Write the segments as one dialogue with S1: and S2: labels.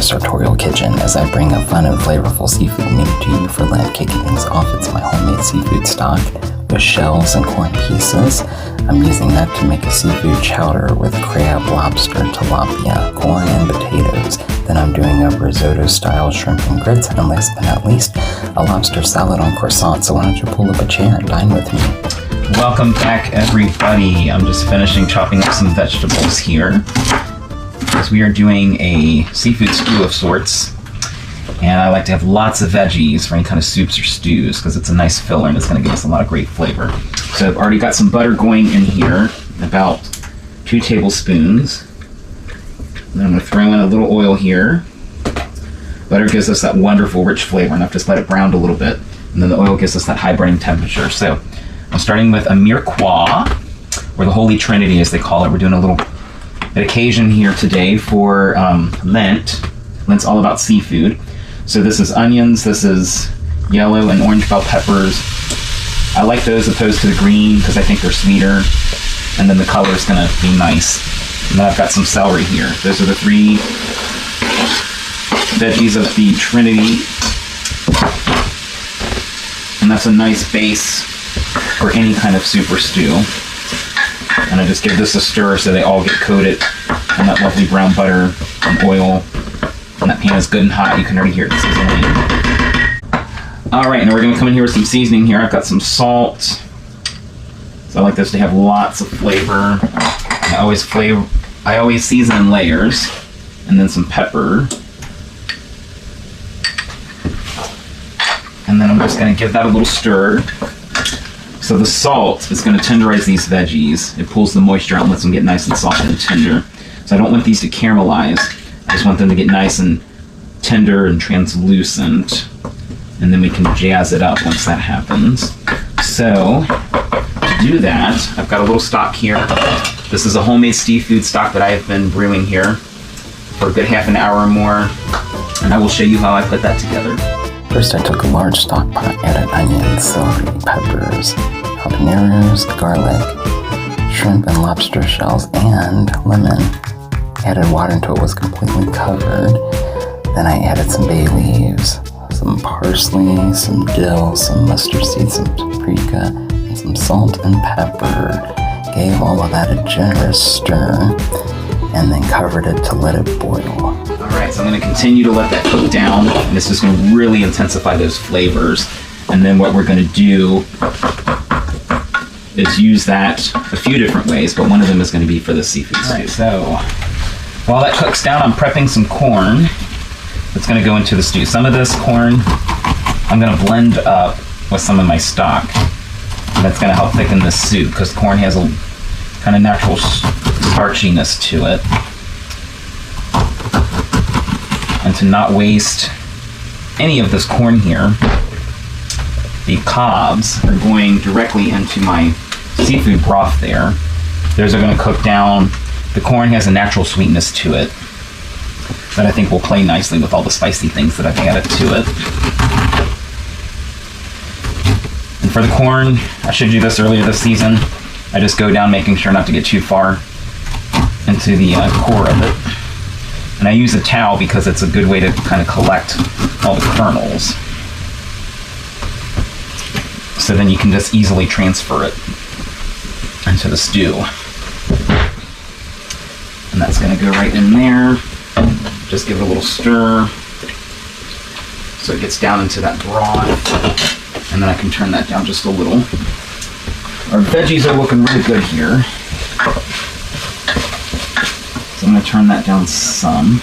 S1: my sartorial kitchen as I bring a fun and flavorful seafood menu to you for Lent. Kicking things off, it's my homemade seafood stock with shells and corn pieces. I'm using that to make a seafood chowder with crab, lobster, tilapia, corn, and potatoes. Then I'm doing a risotto style shrimp and grits, and last but not least, a lobster salad on croissant. So why don't you pull up a chair and dine with me?
S2: Welcome back, everybody. I'm just finishing chopping up some vegetables here, because we are doing a seafood stew of sorts, and I like to have lots of veggies for any kind of soups or stews because it's a nice filler and it's going to give us a lot of great flavor. So I've already got some butter going in here, about 2 tablespoons. Then I'm going to throw in a little oil here. Butter gives us that wonderful rich flavor, and I've just let it brown a little bit, and then the oil gives us that high burning temperature. So I'm starting with a mirepoix, or the Holy Trinity as they call it. We're doing a little occasion here today for Lent. Lent's all about seafood. So this is onions, this is yellow and orange bell peppers. I like those opposed to the green because I think they're sweeter, and then the color is going to be nice. And then I've got some celery here. Those are the 3 veggies of the Trinity. And that's a nice base for any kind of soup or stew. And I just give this a stir so they all get coated in that lovely brown butter and oil. And that pan is good and hot. You can already hear it sizzling. Alright, now we're going to come in here with some seasoning here. I've got some salt. So I like this to have lots of flavor. I always season in layers. And then some pepper. And then I'm just going to give that a little stir. So the salt is going to tenderize these veggies. It pulls the moisture out and lets them get nice and soft and tender. So I don't want these to caramelize. I just want them to get nice and tender and translucent. And then we can jazz it up once that happens. So to do that, I've got a little stock here. This is a homemade seafood stock that I have been brewing here for a good half an hour or more. And I will show you how I put that together.
S1: First, I took a large stock pot, added onions, celery, peppers, habaneros, garlic, shrimp and lobster shells, and lemon. Added water until it was completely covered. Then I added some bay leaves, some parsley, some dill, some mustard seeds, some paprika, and some salt and pepper. Gave all of that a generous stir, and then covered it to let it boil.
S2: Alright, so I'm going to continue to let that cook down, and this is going to really intensify those flavors. And then what we're going to do is use that a few different ways, but one of them is going to be for the seafood stew. Right, so while that cooks down, I'm prepping some corn that's going to go into the stew. Some of this corn I'm going to blend up with some of my stock. And that's going to help thicken this soup because corn has a kind of natural starchiness to it. And to not waste any of this corn here, the cobs are going directly into my seafood broth there. Those are going to cook down. The corn has a natural sweetness to it that I think will play nicely with all the spicy things that I've added to it. And for the corn, I showed you this earlier this season. I just go down making sure not to get too far into the core of it. And I use a towel because it's a good way to kind of collect all the kernels. So then you can just easily transfer it into the stew. And that's going to go right in there. Just give it a little stir so it gets down into that broth. And then I can turn that down just a little. Our veggies are looking really good here. So I'm going to turn that down some.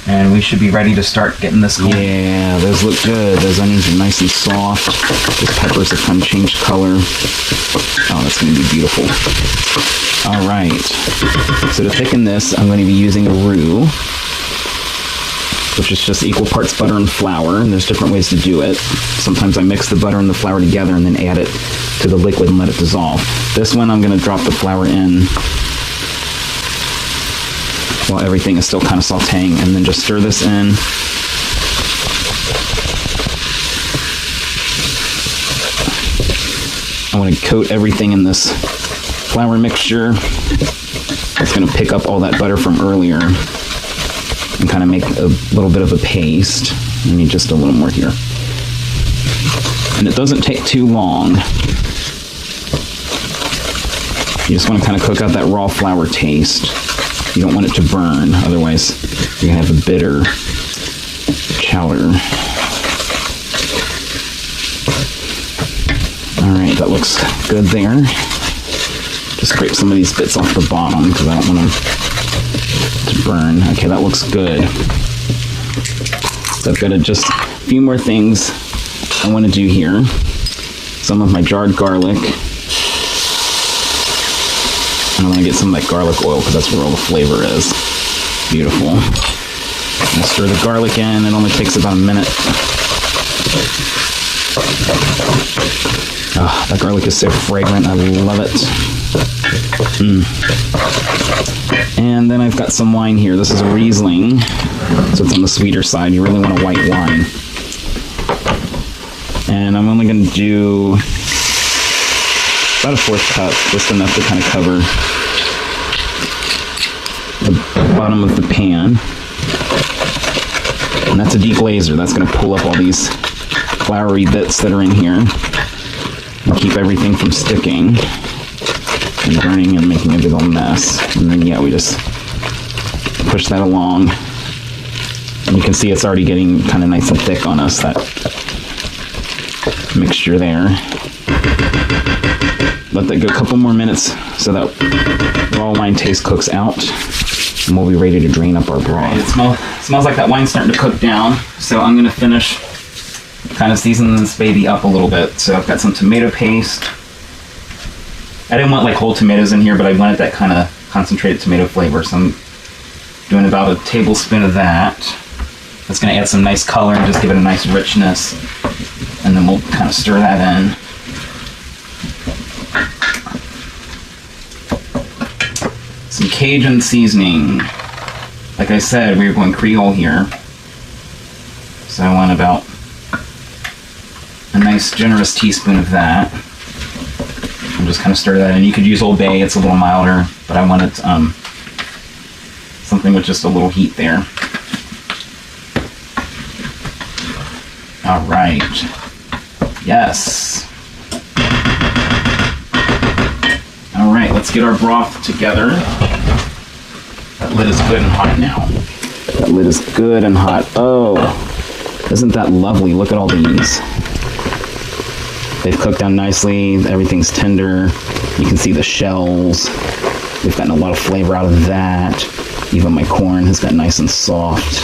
S2: And we should be ready to start getting this going.
S3: Yeah, those look good. Those onions are nice and soft. Those peppers have kind of changed color. Oh, that's going to be beautiful. All right. So to thicken this, I'm going to be using a roux, which is just equal parts butter and flour. And there's different ways to do it. Sometimes I mix the butter and the flour together and then add it to the liquid and let it dissolve. This one, I'm going to drop the flour in while everything is still kind of sauteing, and then just stir this in. I want to coat everything in this flour mixture. It's going to pick up all that butter from earlier. and kind of make a little bit of a paste. I need just a little more here. And it doesn't take too long. You just want to kind of cook out that raw flour taste. You don't want it to burn, otherwise you're going to have a bitter chowder. Alright, that looks good there. Just scrape some of these bits off the bottom because I don't want them to burn. Okay, that looks good. So I've got just a few more things I want to do here. Some of my jarred garlic. And I want to get some of that garlic oil because that's where all the flavor is. Beautiful. I'll stir the garlic in. It only takes about a minute. Oh, that garlic is so fragrant. I love it. And then I've got some wine here. This is a Riesling, so it's on the sweeter side. You really want a white wine. And I'm only going to do about a 1/4 cup, just enough to kind of cover the bottom of the pan. And that's a deglazer. That's going to pull up all these floury bits that are in here and keep everything from sticking and burning and making a big old mess. And then, yeah, we just push that along. And you can see it's already getting kind of nice and thick on us, that mixture there. Let that go a couple more minutes so that raw wine taste cooks out, and we'll be ready to drain up our broth. It smells like that wine's starting to cook down, so I'm going to finish kind of seasoning this baby up a little bit. So I've got some tomato paste. I didn't want like whole tomatoes in here, but I wanted that kind of concentrated tomato flavor, so I'm doing about a tablespoon of that. That's going to add some nice color and just give it a nice richness, and then we'll kind of stir that in. Some Cajun seasoning. Like I said, we were going Creole here, so I want about a nice generous teaspoon of that. And just kind of stir that in. You could use Old Bay, it's a little milder, but I wanted something with just a little heat there. All right. Yes. All right, let's get our broth together. That lid is good and hot now. That lid is good and hot. Oh, isn't that lovely? Look at all these. They've cooked down nicely. Everything's tender. You can see the shells. We've gotten a lot of flavor out of that. Even my corn has gotten nice and soft.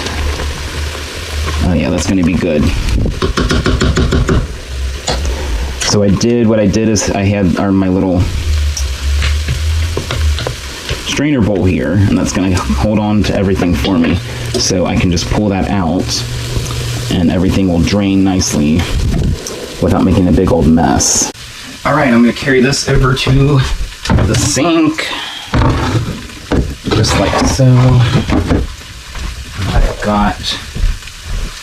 S3: Oh yeah, that's going to be good. So what I did is I had my little strainer bowl here, and that's going to hold on to everything for me. So I can just pull that out, and everything will drain nicely without making a big old mess. All right, I'm going to carry this over to the sink, just like so. I've got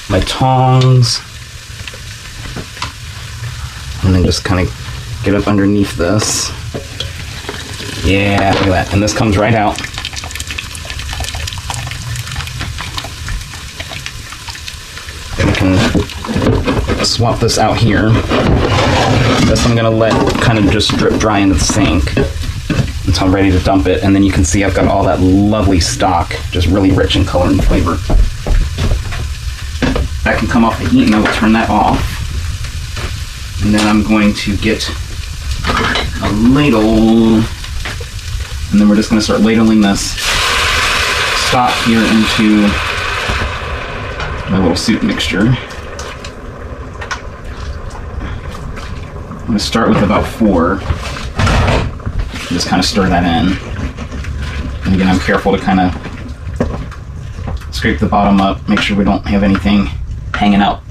S3: my tongs, and then just kind of get up underneath this. Yeah, look at that. And this comes right out. And we can swap this out here. This I'm gonna let kind of just drip dry into the sink until I'm ready to dump it. And then you can see I've got all that lovely stock, just really rich in color and flavor. That can come off the heat, and I will turn that off. And then I'm going to get a ladle, and then we're just going to start ladling this stock here into my little soup mixture. I'm going to start with about 4. And just kind of stir that in. And again, I'm careful to kind of scrape the bottom up, make sure we don't have anything hanging out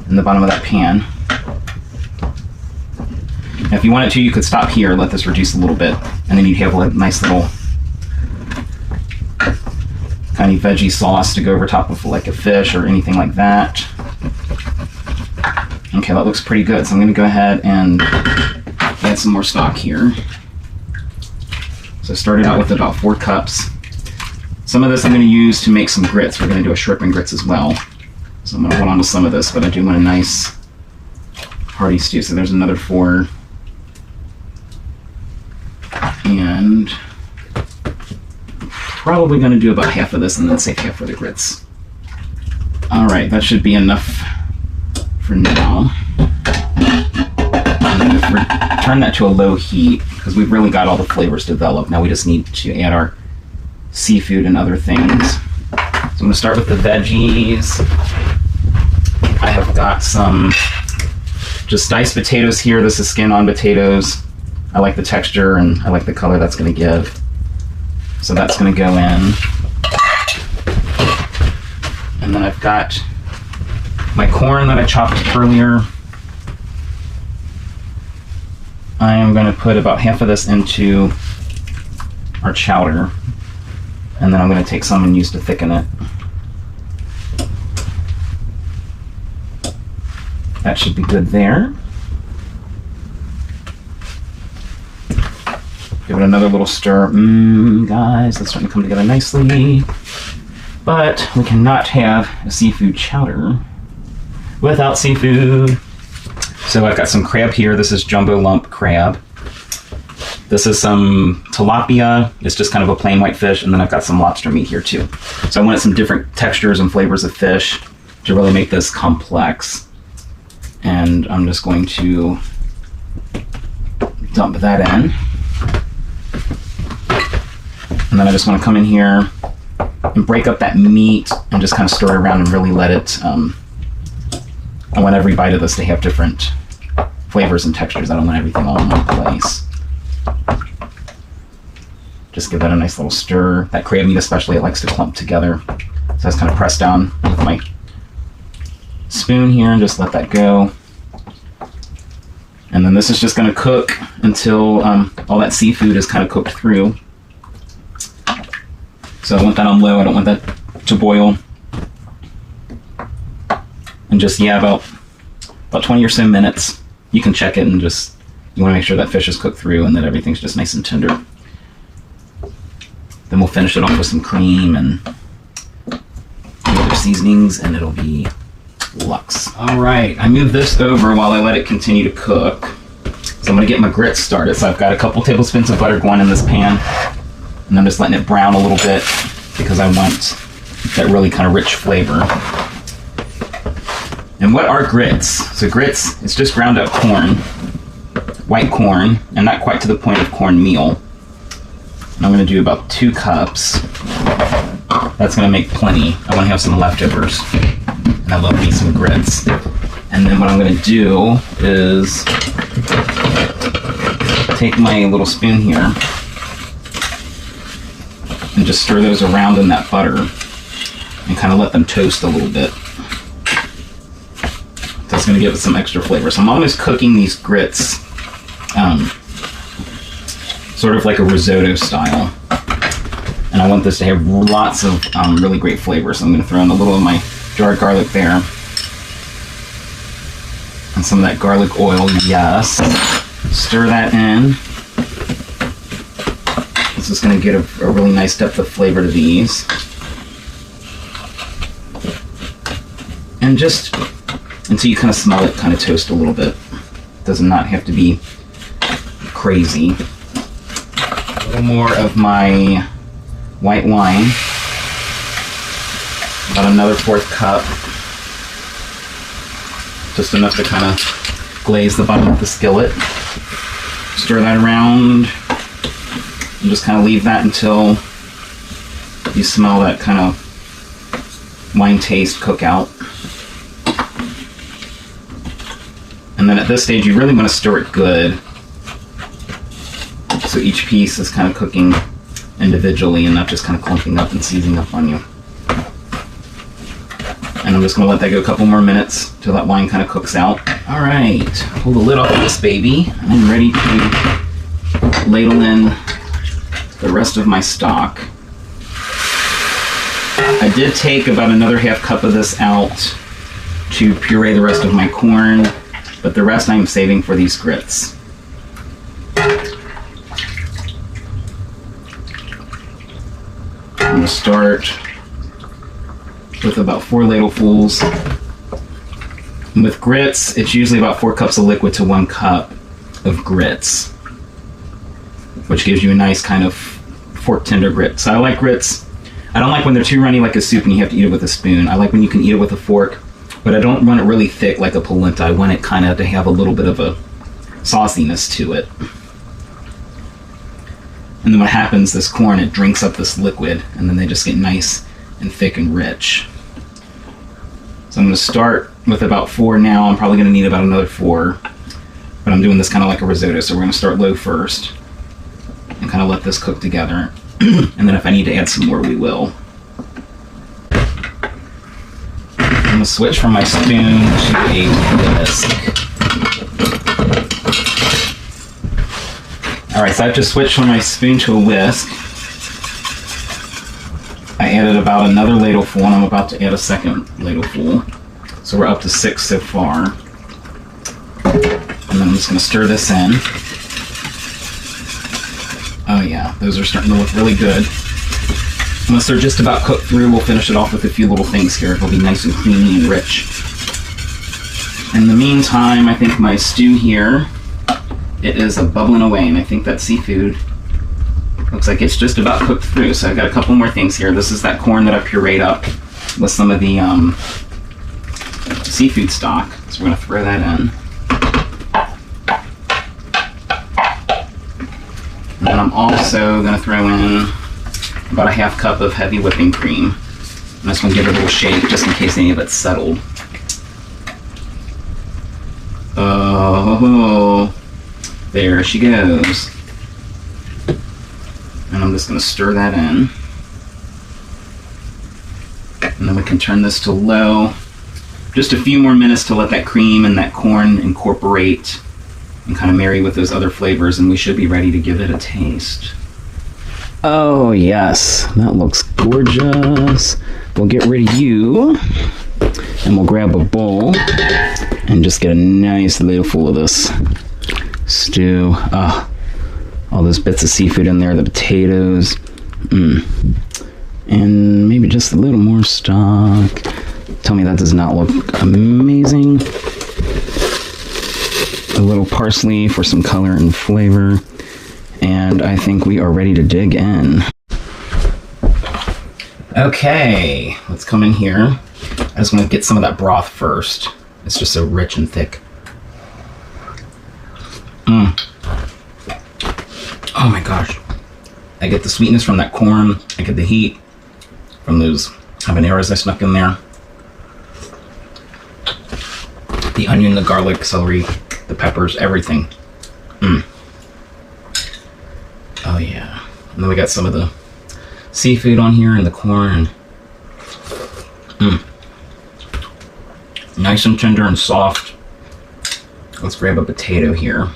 S3: in the bottom of that pan. Now, if you wanted to, you could stop here, let this reduce a little bit, and then you'd have a nice little kind of veggie sauce to go over top of like a fish or anything like that. Okay, that looks pretty good. So I'm going to go ahead and add some more stock here. So I started out with about 4 cups.
S2: Some of this I'm going to use to make some grits. We're going to do a shrimp and grits as well. So I'm going to hold on to some of this, but I do want a nice hearty stew. So there's another 4. And probably going to do about half of this and then save half for the grits. All right, that should be enough for now. I'm going to turn that to a low heat because we've really got all the flavors developed. Now we just need to add our seafood and other things. So I'm going to start with the veggies. I have got some just diced potatoes here. This is skin on potatoes. I like the texture and I like the color that's going to give. So that's going to go in. And then I've got my corn that I chopped earlier. I am going to put about half of this into our chowder. And then I'm going to take some and use to thicken it. That should be good there. Give it another little stir. Guys, that's starting to come together nicely. But we cannot have a seafood chowder without seafood. So I've got some crab here. This is jumbo lump crab. This is some tilapia. It's just kind of a plain white fish. And then I've got some lobster meat here too. So I wanted some different textures and flavors of fish to really make this complex. And I'm just going to dump that in. And then I just want to come in here and break up that meat and just kind of stir it around and really let it, I want every bite of this to have different flavors and textures. I don't want everything all in one place. Just give that a nice little stir. That crab meat especially, it likes to clump together. So I just kind of press down with my spoon here and just let that go. And then this is just going to cook until all that seafood is kind of cooked through. So I want that on low. I don't want that to boil. And just, yeah, about 20 or so minutes. You can check it and just, you want to make sure that fish is cooked through and that everything's just nice and tender. Then we'll finish it off with some cream and other seasonings and it'll be Lux. All right, I move this over while I let it continue to cook. So I'm gonna get my grits started. So I've got a couple tablespoons of butter going in this pan, and I'm just letting it brown a little bit because I want that really kind of rich flavor. And what are grits? So grits, it's just ground up corn, white corn, and not quite to the point of cornmeal. And I'm gonna do about 2 cups. That's gonna make plenty. I wanna have some leftovers. And I love me some grits. And then what I'm going to do is take my little spoon here and just stir those around in that butter and kind of let them toast a little bit. That's going to give it some extra flavor. So I'm almost cooking these grits sort of like a risotto style. And I want this to have lots of really great flavor. So I'm going to throw in a little of my jarred garlic there. And some of that garlic oil, yes. Stir that in. This is going to get a really nice depth of flavor to these. And just until you kind of smell it kind of toast a little bit. It does not have to be crazy. A little more of my white wine. About another 4th cup. Just enough to kind of glaze the bottom of the skillet. Stir that around and just kind of leave that until you smell that kind of wine taste cook out. And then at this stage you really want to stir it good so each piece is kind of cooking individually and not just kind of clumping up and seizing up on you. And I'm just going to let that go a couple more minutes till that wine kind of cooks out. All right, pull the lid off of this baby. I'm ready to ladle in the rest of my stock. I did take about another half cup of this out to puree the rest of my corn, but the rest I'm saving for these grits. And going to start with about 4 ladlefuls. And with grits, it's usually about 4 cups of liquid to 1 cup of grits, which gives you a nice kind of fork tender grit. So I like grits. I don't like when they're too runny like a soup and you have to eat it with a spoon. I like when you can eat it with a fork, but I don't want it really thick like a polenta. I want it kind of to have a little bit of a sauciness to it. And then what happens, this corn, it drinks up this liquid, and then they just get nice and thick and rich. So I'm going to start with about 4 now. I'm probably going to need about another 4, but I'm doing this kind of like a risotto, so we're going to start low first and kind of let this cook together. And then if I need to add some more, we will. I'm going to switch from my spoon to a whisk. Alright, so I've just switched from my spoon to a whisk. I added about another ladleful, and I'm about to add a second ladleful. So we're up to 6 so far. And then I'm just going to stir this in. Oh yeah, those are starting to look really good. Once they're just about cooked through, we'll finish it off with a few little things here. It'll be nice and creamy and rich. In the meantime, I think my stew here, it is bubbling away, and I think that seafood looks like it's just about cooked through. So I've got a couple more things here. This is that corn that I pureed up with some of the seafood stock. So we're going to throw that in. And then I'm also going to throw in about a half cup of heavy whipping cream. I'm just going to give it a little shake just in case any of it's settled. Oh, there she goes. And I'm just going to stir that in. And then we can turn this to low. Just a few more minutes to let that cream and that corn incorporate and kind of marry with those other flavors, and we should be ready to give it a taste.
S3: Oh yes, that looks gorgeous. We'll get rid of you, and we'll grab a bowl and just get a nice ladleful of this stew. All those bits of seafood in there, the potatoes, and maybe just a little more stock. Tell me that does not look amazing. A little parsley for some color and flavor. And I think we are ready to dig in.
S2: Okay, let's come in here. I just want to get some of that broth first. It's just so rich and thick. Oh my gosh. I get the sweetness from that corn. I get the heat from those habaneros I snuck in there. The onion, the garlic, celery, the peppers, everything. Oh yeah. And then we got some of the seafood on here and the corn. Nice and tender and soft. Let's grab a potato here.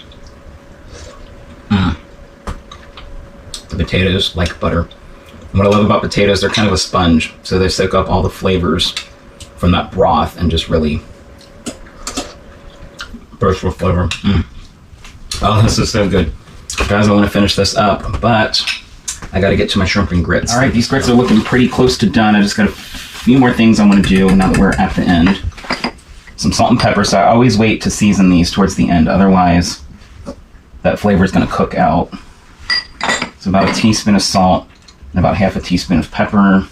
S2: The potatoes like butter. And what I love about potatoes, they're kind of a sponge, so they soak up all the flavors from that broth and just really burst with flavor. Oh, this is so good. Guys, I want to finish this up, but I got to get to my shrimp and grits. All right, these grits are looking pretty close to done. I just got a few more things I want to do now that we're at the end. Some salt and pepper, so I always wait to season these towards the end. Otherwise, that flavor is going to cook out. So about a teaspoon of salt and about half a teaspoon of pepper.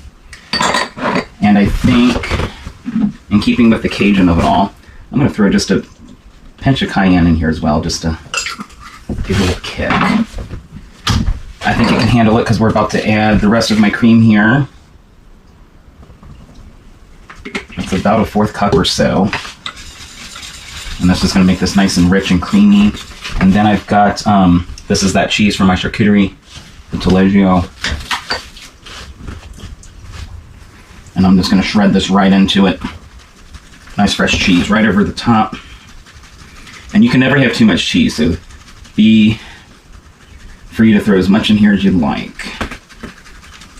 S2: And I think, in keeping with the Cajun of it all, I'm going to throw just a pinch of cayenne in here as well, just to give it a little kick. I think it can handle it because we're about to add the rest of my cream here. It's about a 1/4 cup or so. And that's just going to make this nice and rich and creamy. And then I've got, this is that cheese from my charcuterie, the Taleggio. And I'm just going to shred this right into it. Nice fresh cheese right over the top. And you can never have too much cheese, so be free to throw as much in here as you'd like.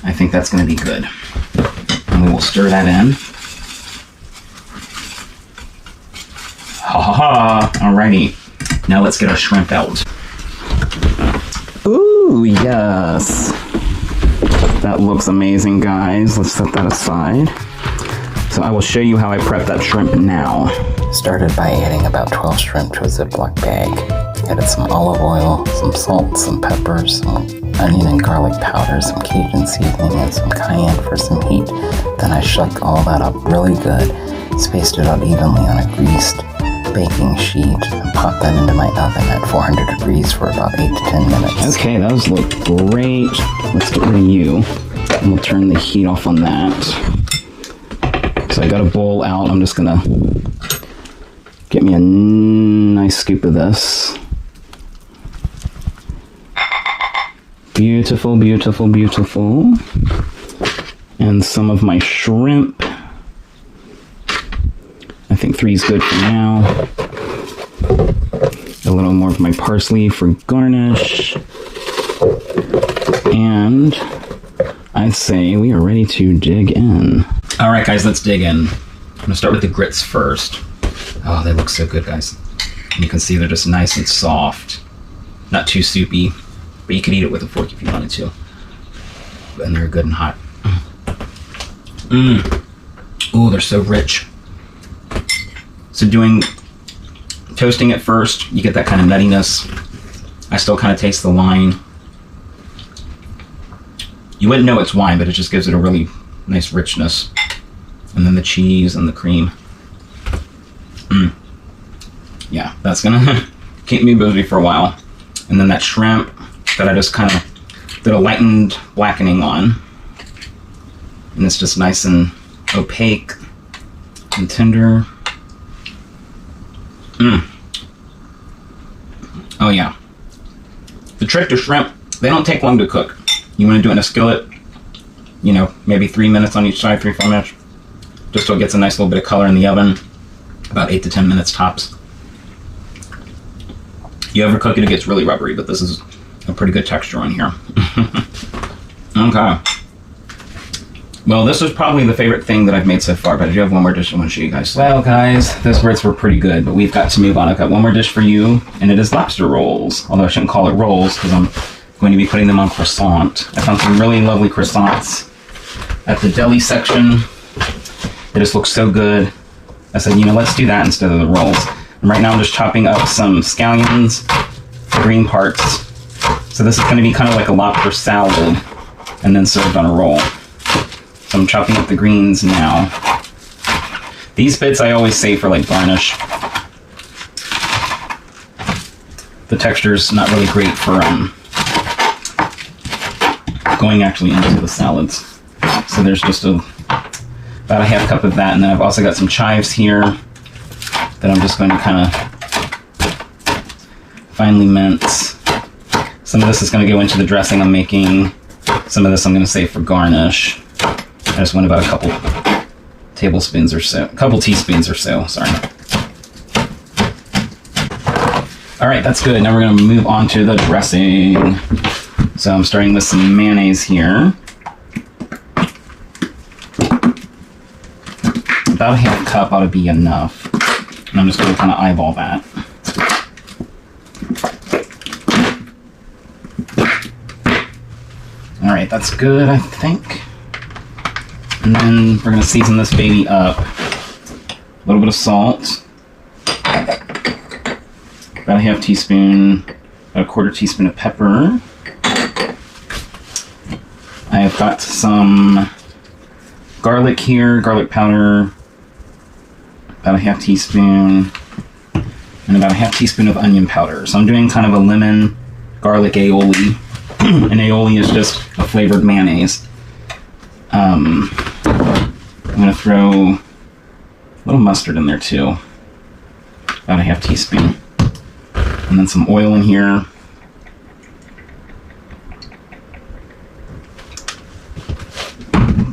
S2: I think that's going to be good. And we will stir that in. Ha ha ha! Alrighty. Now let's get our shrimp out.
S3: Ooh, yes. That looks amazing, guys. Let's set that aside. So I will show you how I prep that shrimp now.
S1: Started by adding about 12 shrimp to a Ziploc bag. Added some olive oil, some salt, some peppers, some onion and garlic powder, some Cajun seasoning, and some cayenne for some heat. Then I shook all that up really good, spaced it out evenly on a greased baking sheet, and popped that into my oven at 400 degrees for about 8 to 10 minutes.
S3: Okay, those look great. Let's get rid of you. And we'll turn the heat off on that. So I got a bowl out. I'm just gonna get me a nice scoop of this. Beautiful, beautiful, beautiful. And some of my shrimp. I think 3 is good for now. A little more of my parsley for garnish. And I'd say we are ready to dig in.
S2: All right, guys, let's dig in. I'm gonna start with the grits first. Oh, they look so good, guys. And you can see they're just nice and soft. Not too soupy, but you could eat it with a fork if you wanted to. And they're good and hot. Oh, they're so rich. So toasting it first, you get that kind of nuttiness. I still kind of taste the wine. You wouldn't know it's wine, but it just gives it a really nice richness. And then the cheese and the cream. Yeah, that's gonna keep me busy for a while. And then that shrimp that I just kind of did a lightened blackening on. And it's just nice and opaque and tender. Oh yeah. The trick to shrimp, they don't take long to cook. You want to do it in a skillet, you know, maybe 3 minutes on each side, 3-4 minutes, just so it gets a nice little bit of color in the oven. About 8 to 10 minutes tops. You overcook it, it gets really rubbery, but this is a pretty good texture on here. Okay. Well, this is probably the favorite thing that I've made so far, but I do have one more dish I want to show you guys. Well, guys, those grits were pretty good, but we've got to move on. I've got one more dish for you, and it is lobster rolls. Although I shouldn't call it rolls, because I'm going to be putting them on croissant. I found some really lovely croissants at the deli section. They just look so good. I said, you know, let's do that instead of the rolls. And right now I'm just chopping up some scallions, the green parts. So this is going to be kind of like a lobster salad, and then served on a roll. So I'm chopping up the greens now. These bits I always save for like garnish. The texture's not really great for going actually into the salads. So there's just about a half cup of that, and then I've also got some chives here that I'm just going to kind of finely mince. Some of this is going to go into the dressing I'm making. Some of this I'm going to save for garnish. I just went about a couple tablespoons or so, a couple teaspoons or so, sorry. All right, that's good. Now we're going to move on to the dressing. So I'm starting with some mayonnaise here. About a half cup ought to be enough. And I'm just going to kind of eyeball that. All right, that's good, I think. And then we're going to season this baby up. A little bit of salt. About a half teaspoon, about a quarter teaspoon of pepper. I have got some garlic here, garlic powder. About a half teaspoon. And about a half teaspoon of onion powder. So I'm doing kind of a lemon garlic aioli. And aioli is just a flavored mayonnaise. I'm going to throw a little mustard in there too. About a half teaspoon. And then some oil in here.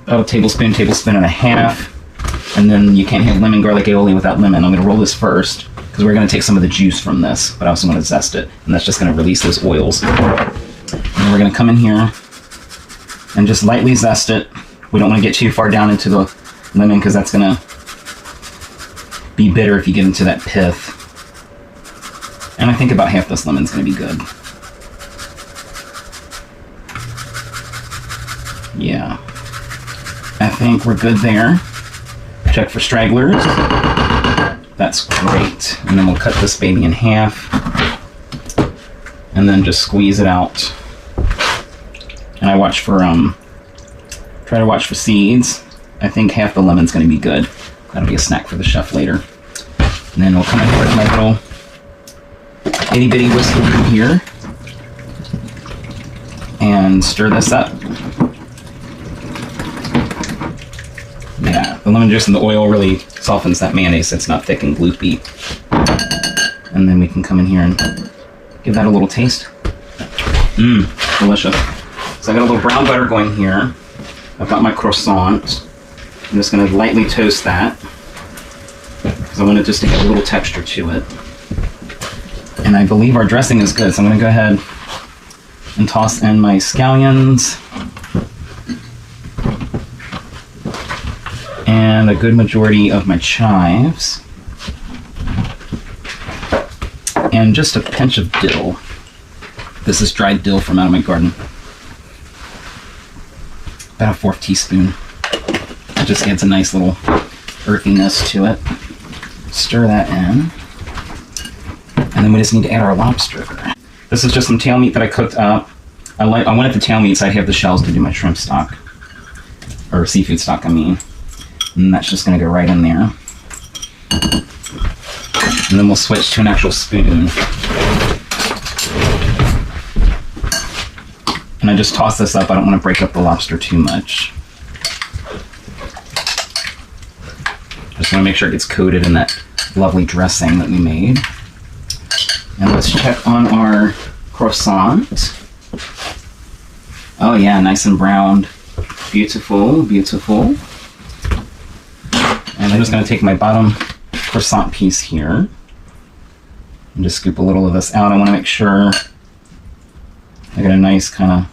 S2: About a tablespoon and a half. And then you can't have lemon garlic aioli without lemon. I'm going to roll this first because we're going to take some of the juice from this, but I also want to zest it. And that's just going to release those oils. And then we're going to come in here and just lightly zest it. We don't want to get too far down into the lemon because that's going to be bitter if you get into that pith. And I think about half this lemon's going to be good. think we're good there. Check for stragglers. That's great. And then we'll cut this baby in half. And then just squeeze it out. And I watch for, try to watch for seeds. I think half the lemon's gonna be good. That'll be a snack for the chef later. And then we'll come in with my little itty bitty whisker here. And stir this up. Yeah, the lemon juice and the oil really softens that mayonnaise so it's not thick and gloopy. And then we can come in here and give that a little taste. Mmm, delicious. So I got a little brown butter going here. I've got my croissant. I'm just going to lightly toast that because I want it just to get a little texture to it. And I believe our dressing is good, so I'm going to go ahead and toss in my scallions and a good majority of my chives and just a pinch of dill. This is dried dill from out of my garden. About a 1/4 teaspoon. It just adds a nice little earthiness to it. Stir that in. And then we just need to add our lobster. This is just some tail meat that I cooked up. I wanted the tail meat so I'd have the shells to do my shrimp stock. Or seafood stock, I mean. And that's just going to go right in there. And then we'll switch to an actual spoon. And I just toss this up. I don't want to break up the lobster too much. Just want to make sure it gets coated in that lovely dressing that we made. And let's check on our croissant. Oh yeah, nice and browned. Beautiful, beautiful. And I'm just going to take my bottom croissant piece here and just scoop a little of this out. I want to make sure I get a nice kind of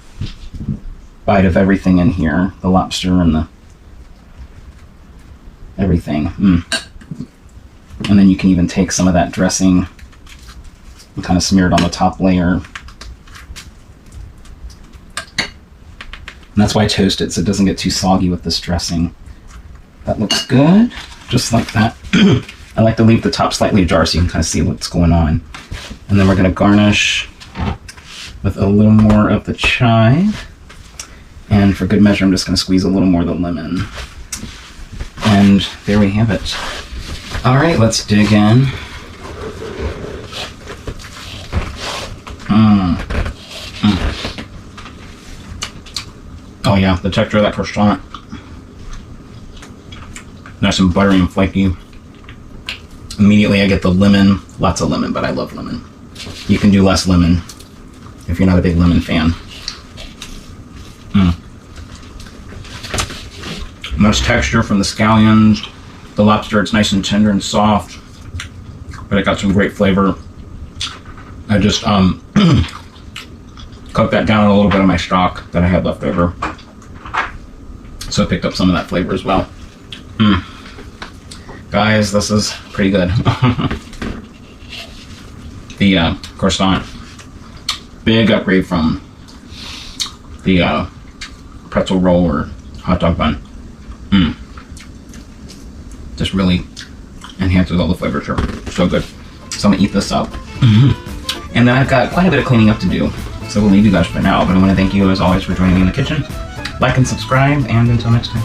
S2: bite of everything in here. The lobster and the everything. And then you can even take some of that dressing and kind of smear it on the top layer. And that's why I toast it so it doesn't get too soggy with this dressing. That looks good, just like that. I like to leave the top slightly ajar so you can kind of see what's going on. And then we're going to garnish with a little more of the chive. And for good measure, I'm just going to squeeze a little more of the lemon. And there we have it. All right, let's dig in. Oh yeah, the texture of that croissant. Nice and buttery and flaky. Immediately I get the lemon. Lots of lemon, but I love lemon. You can do less lemon if you're not a big lemon fan. Nice texture from the scallions. The lobster, it's nice and tender and soft, but it got some great flavor. I just cooked that down in a little bit of my stock that I had left over. So I picked up some of that flavor as well. Guys, this is pretty good. The croissant, big upgrade from the pretzel roll or hot dog bun. Just really enhances all the flavors here. So good. So I'm gonna eat this up. And then I've got quite a bit of cleaning up to do. So we'll leave you guys for now, but I want to thank you as always for joining me in the kitchen. Like and subscribe, and until next time,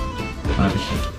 S2: bon appetit.